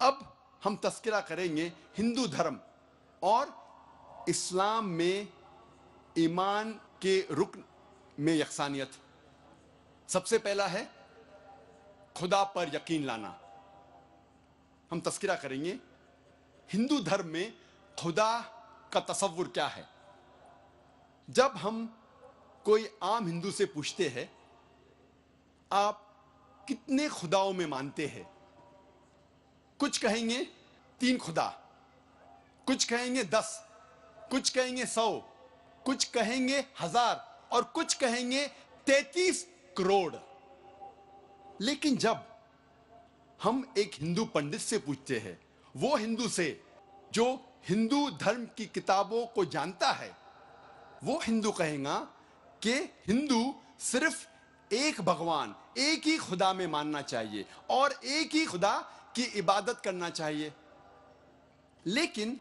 अब हम तस्करा करेंगे हिंदू धर्म और इस्लाम में ईमान के रुकन में यकसानियत। सबसे पहला है खुदा पर यकीन लाना। हम तस्करा करेंगे हिंदू धर्म में खुदा का तसव्वुर क्या है। जब हम कोई आम हिंदू से पूछते हैं आप कितने खुदाओं में मानते हैं, कुछ कहेंगे 3 खुदा, कुछ कहेंगे 10, कुछ कहेंगे 100, कुछ कहेंगे 1000 और कुछ कहेंगे 33 करोड़। लेकिन जब हम एक हिंदू पंडित से पूछते हैं, वो हिंदू से जो हिंदू धर्म की किताबों को जानता है, वो हिंदू कहेगा कि हिंदू सिर्फ एक भगवान, एक ही खुदा में मानना चाहिए और एक ही खुदा की इबादत करना चाहिए। लेकिन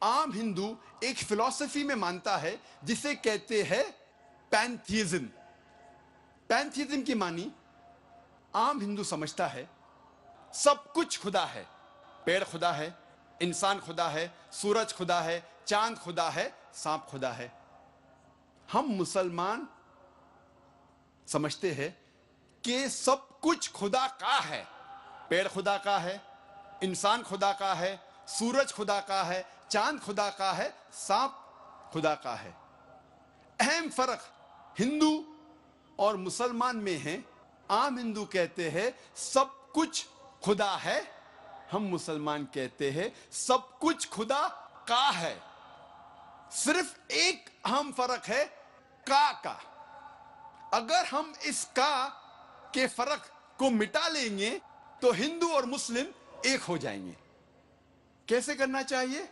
आम हिंदू एक फिलॉसफी में मानता है जिसे कहते हैं पैंथीइज्म। पैंथीइज्म की मानी आम हिंदू समझता है सब कुछ खुदा है। पेड़ खुदा है, इंसान खुदा है, सूरज खुदा है, चांद खुदा है, सांप खुदा है। हम मुसलमान समझते हैं कि सब कुछ खुदा का है। पेड़ खुदा का है, इंसान खुदा का है, सूरज खुदा का है, चांद खुदा का है, सांप खुदा का है। अहम फर्क हिंदू और मुसलमान में है। आम हिंदू कहते हैं सब कुछ खुदा है, हम मुसलमान कहते हैं सब कुछ खुदा का है। सिर्फ एक अहम फर्क है का। अगर हम इस का के फर्क को मिटा लेंगे तो हिंदू और मुस्लिम एक हो जाएंगे। कैसे करना चाहिए?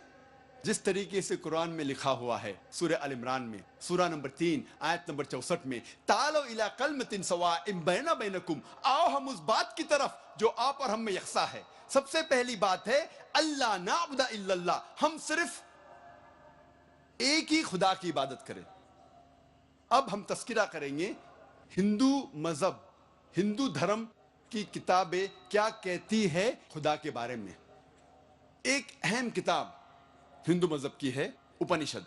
जिस तरीके से कुरान में लिखा हुआ है, सूरह अल इमरान में सूरा नंबर 3 आयत नंबर 64 में, तालो इला कलमतिन सवाइम बैना बैनकुम, आओ हम उस बात की तरफ जो आप और हम में यकसा है। सबसे पहली बात है अल्लाह नाबुदा इल्लल्लाह, हम सिर्फ एक ही खुदा की इबादत करें। अब हम तस्किरा करेंगे हिंदू मजहब, हिंदू धर्म की किताबें क्या कहती है खुदा के बारे में। एक अहम किताब हिंदू मजहब की है उपनिषद।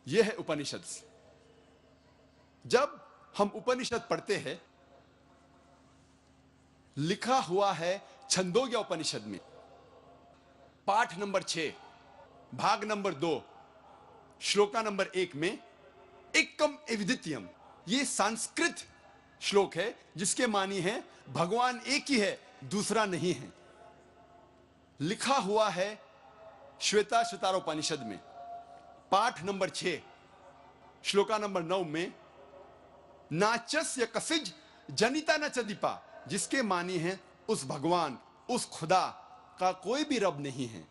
यह है उपनिषद। जब हम उपनिषद पढ़ते हैं, लिखा हुआ है छंदोग्य उपनिषद में पाठ नंबर 6 भाग नंबर 2 श्लोका नंबर 1 में एकम एविदित्यम, ये संस्कृत श्लोक है जिसके मानी है भगवान एक ही है, दूसरा नहीं है। लिखा हुआ है श्वेता श्वेतारोपनिषद में पाठ नंबर 6 श्लोका नंबर 9 में नाचस्य कसिज जनिता न चदीपा, जिसके मानी है उस भगवान, उस खुदा का कोई भी रब नहीं है।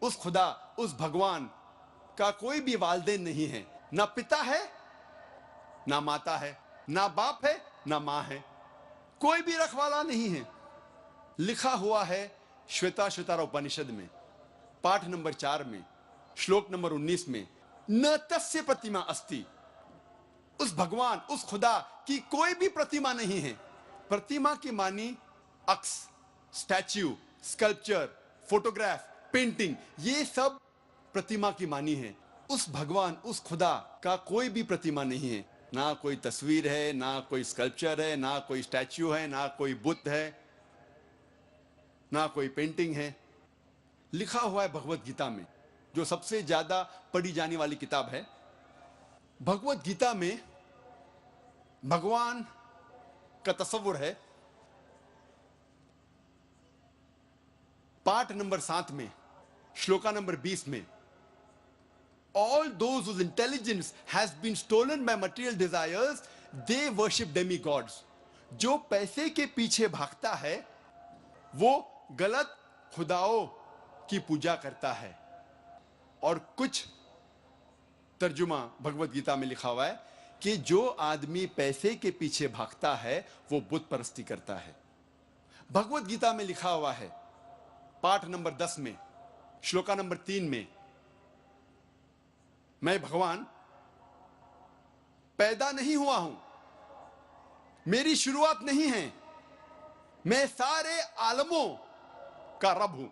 उस खुदा, उस भगवान का कोई भी वालिदैन नहीं है। ना पिता है, ना माता है, ना बाप है, ना मां है, कोई भी रखवाला नहीं है। लिखा हुआ है श्वेता श्वेतारोपनिषद में पाठ नंबर 4 में श्लोक नंबर 19 में न तस्य प्रतिमा अस्ति, उस भगवान, उस खुदा की कोई भी प्रतिमा नहीं है। प्रतिमा की मानी अक्स, स्टैच्यू, स्कल्पचर, फोटोग्राफ, पेंटिंग, ये सब प्रतिमा की मानी है। उस भगवान, उस खुदा का कोई भी प्रतिमा नहीं है। ना कोई तस्वीर है, ना कोई स्कल्पचर है, ना कोई स्टैच्यू है, ना कोई बुद्ध है, ना कोई पेंटिंग है। लिखा हुआ है भगवत गीता में, जो सबसे ज्यादा पढ़ी जाने वाली किताब है। भगवत गीता में भगवान का तस्वुर है पाठ नंबर 7 में श्लोका नंबर 20 में, all those whose intelligence has been stolen by material desires, they worship demigods. जो पैसे के पीछे भागता है वो गलत खुदाओं की पूजा करता है। और कुछ तर्जुमा भगवत गीता में लिखा हुआ है कि जो आदमी पैसे के पीछे भागता है वो बुत परस्ती करता है। भगवत गीता में लिखा हुआ है पाठ नंबर 10 में श्लोका नंबर 3 में, मैं भगवान पैदा नहीं हुआ हूं, मेरी शुरुआत नहीं है, मैं सारे आलमों का रब हूं।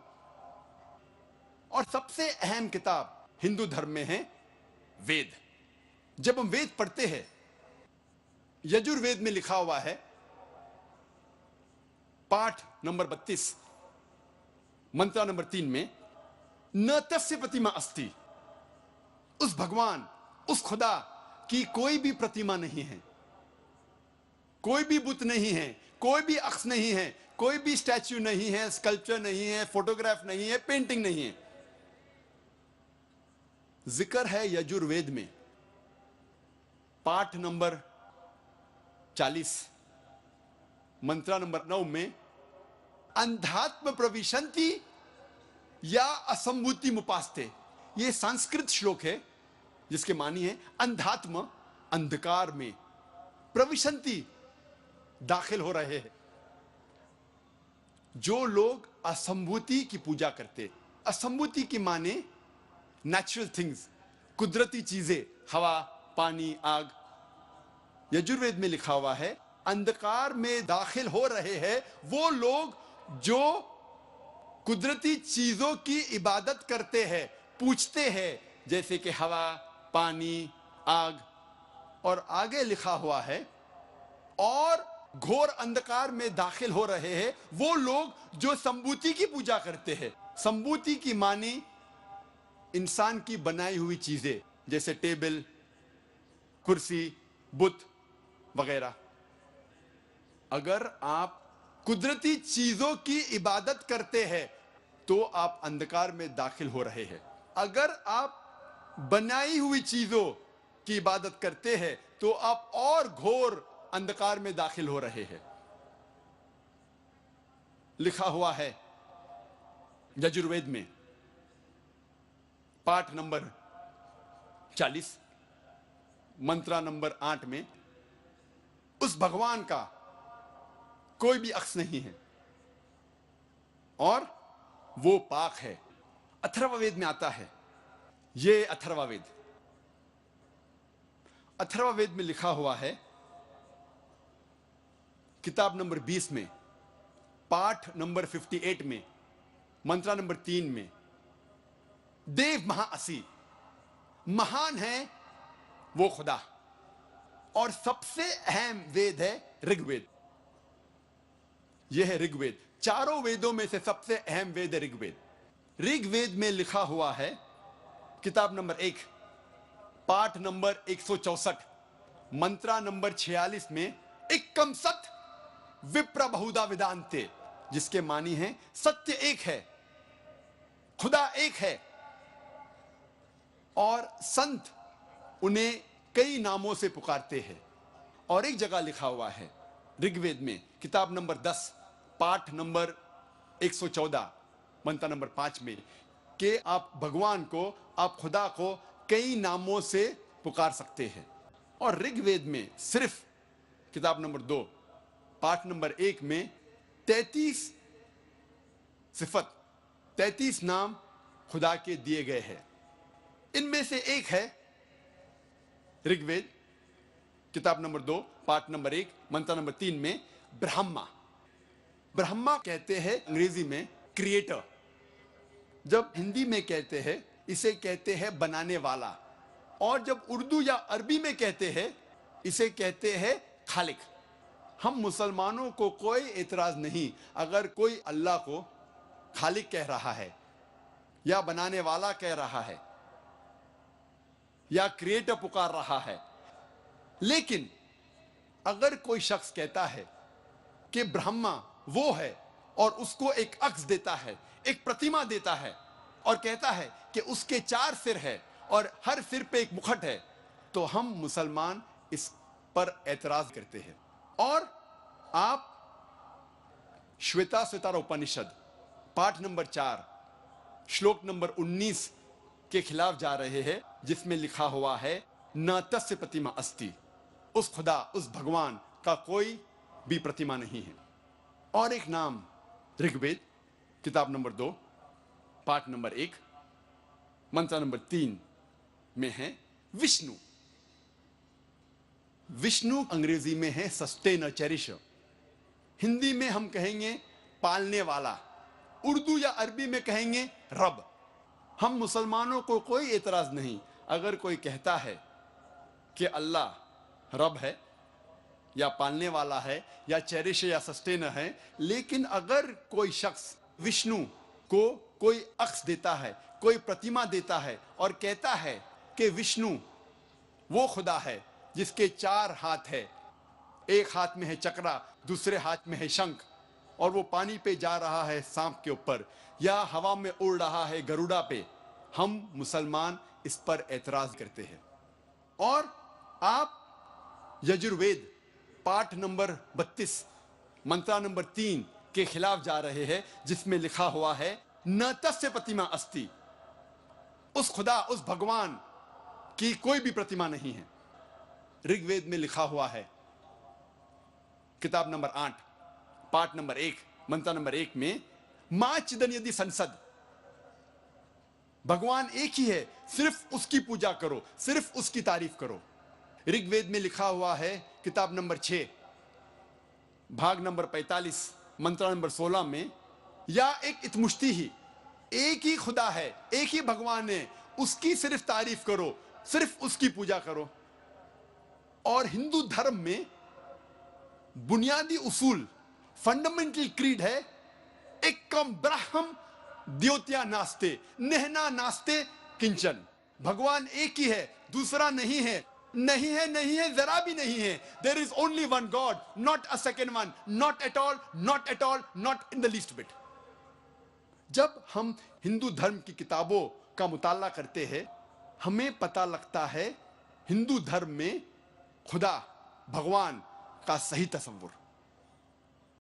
और सबसे अहम किताब हिंदू धर्म में है वेद। जब हम वेद पढ़ते हैं, यजुर्वेद में लिखा हुआ है, पाठ नंबर 32, मंत्र नंबर 3 में, न तस्य प्रतिमा अस्ति, उस भगवान, उस खुदा की कोई भी प्रतिमा नहीं है, कोई भी बुत नहीं है, कोई भी अक्स नहीं है, कोई भी स्टैच्यू नहीं है, स्कल्पचर नहीं है, फोटोग्राफ नहीं है, पेंटिंग नहीं है। जिक्र है यजुर्वेद में, पाठ नंबर 40, मंत्र नंबर 9 में, अंधात्म प्रविशंति या असंभूति मुपास्ते। यह संस्कृत श्लोक है जिसके मानी है अंधात्म, अंधकार में, प्रविशंति, दाखिल हो रहे हैं। जो लोग असंभूति की पूजा करते, असंभूति की माने नेचुरल थिंग्स, कुदरती चीजें, हवा, पानी, आग। यजुर्वेद में लिखा हुआ है अंधकार में दाखिल हो रहे हैं वो लोग जो कुदरती चीजों की इबादत करते हैं, पूछते हैं, जैसे कि हवा, पानी, आग। और आगे लिखा हुआ है और घोर अंधकार में दाखिल हो रहे हैं वो लोग जो संभूति की पूजा करते हैं। संभूति की मानी इंसान की बनाई हुई चीजें, जैसे टेबल, कुर्सी, बुत वगैरह। अगर आप कुदरती चीजों की इबादत करते हैं तो आप अंधकार में दाखिल हो रहे हैं। अगर आप बनाई हुई चीजों की इबादत करते हैं तो आप और घोर अंधकार में दाखिल हो रहे हैं। लिखा हुआ है यजुर्वेद में, पाठ नंबर 40, मंत्र नंबर 8 में, उस भगवान का कोई भी अक्स नहीं है और वो पाक है। अथर्ववेद में आता है, ये अथर्ववेद, अथर्ववेद में लिखा हुआ है किताब नंबर 20 में, पाठ नंबर 58 में, मंत्र नंबर 3 में, देव महाअसी, महान है वो खुदा। और सबसे अहम वेद है ऋग्वेद। यह है ऋग्वेद। चारों वेदों में से सबसे अहम वेद है ऋग्वेद। ऋग्वेद में लिखा हुआ है किताब नंबर 1, पाठ नंबर 164, मंत्र नंबर 46 में, एकम सत विप्र बहुधा वेदांते, जिसके मानी है सत्य एक है, खुदा एक है और संत उन्हें कई नामों से पुकारते हैं। और एक जगह लिखा हुआ है ऋग्वेद में, किताब नंबर 10, पाठ नंबर 114, मंत्र नंबर 5 में, कि आप भगवान को, आप खुदा को कई नामों से पुकार सकते हैं। और ऋग्वेद में सिर्फ किताब नंबर 2, पाठ नंबर 1 में 33 सिफत, 33 नाम खुदा के दिए गए हैं। इनमें से एक है ऋग्वेद किताब नंबर 2, पाठ नंबर 1, मंत्र नंबर 3 में, ब्रह्मा। ब्रह्मा कहते हैं अंग्रेजी में क्रिएटर। जब हिंदी में कहते हैं इसे कहते हैं बनाने वाला, और जब उर्दू या अरबी में कहते हैं इसे कहते हैं खालिक। हम मुसलमानों को कोई एतराज नहीं अगर कोई अल्लाह को खालिक कह रहा है या बनाने वाला कह रहा है या क्रिएटर पुकार रहा है। लेकिन अगर कोई शख्स कहता है कि ब्रह्मा वो है और उसको एक अक्स देता है, एक प्रतिमा देता है और कहता है कि उसके 4 सिर है और हर सिर पे एक मुखट है, तो हम मुसलमान इस पर एतराज करते हैं। और आप श्वेताश्वतर उपनिषद पाठ नंबर 4 श्लोक नंबर 19 के खिलाफ जा रहे हैं, जिसमें लिखा हुआ है न तस्य प्रतिमा अस्ति, उस खुदा, उस भगवान का कोई भी प्रतिमा नहीं है। और एक नाम ऋग्वेद किताब नंबर 2, पाठ नंबर 1, मंत्र नंबर 3 में है विष्णु। विष्णु अंग्रेजी में है सस्टेनर, चेरिशर। हिंदी में हम कहेंगे पालने वाला, उर्दू या अरबी में कहेंगे रब। हम मुसलमानों को कोई एतराज नहीं अगर कोई कहता है कि अल्लाह रब है या पालने वाला है या चेरिश या सस्टेनर है, लेकिन अगर कोई शख्स विष्णु को कोई अक्स देता है, कोई प्रतिमा देता है और कहता है कि विष्णु वो खुदा है जिसके 4 हाथ है, एक हाथ में है चक्रा, दूसरे हाथ में है शंख, और वो पानी पे जा रहा है सांप के ऊपर या हवा में उड़ रहा है गरुड़ा पे, हम मुसलमान इस पर एतराज करते हैं। और आप यजुर्वेद पाठ नंबर 32 मंत्रा नंबर 3 के खिलाफ जा रहे हैं, जिसमें लिखा हुआ है न तस्य प्रतिमा अस्ति, उस खुदा उस भगवान की कोई भी प्रतिमा नहीं है। ऋग्वेद में लिखा हुआ है किताब नंबर 8 पाठ नंबर 1 मंत्र नंबर 1 में मां चिदन यदि संसद, भगवान एक ही है, सिर्फ उसकी पूजा करो, सिर्फ उसकी तारीफ करो। ऋग्वेद में लिखा हुआ है किताब नंबर 6 भाग नंबर 45 मंत्र नंबर 16 में या एक इतमुश्ती ही, एक ही खुदा है, एक ही भगवान है, उसकी सिर्फ तारीफ करो, सिर्फ उसकी पूजा करो। और हिंदू धर्म में बुनियादी उसूल फंडामेंटल क्रीड है एकम ब्रह्म द्योत्या नास्ते नेहना नास्ते किंचन, भगवान एक ही है, दूसरा नहीं है, नहीं है, नहीं है, जरा भी नहीं है। There is only one god, not a second one, not at all, not at all, not in the least bit. जब हम हिंदू धर्म की किताबों का मुताला करते हैं, हमें पता लगता है हिंदू धर्म में खुदा भगवान का सही तस्वुर।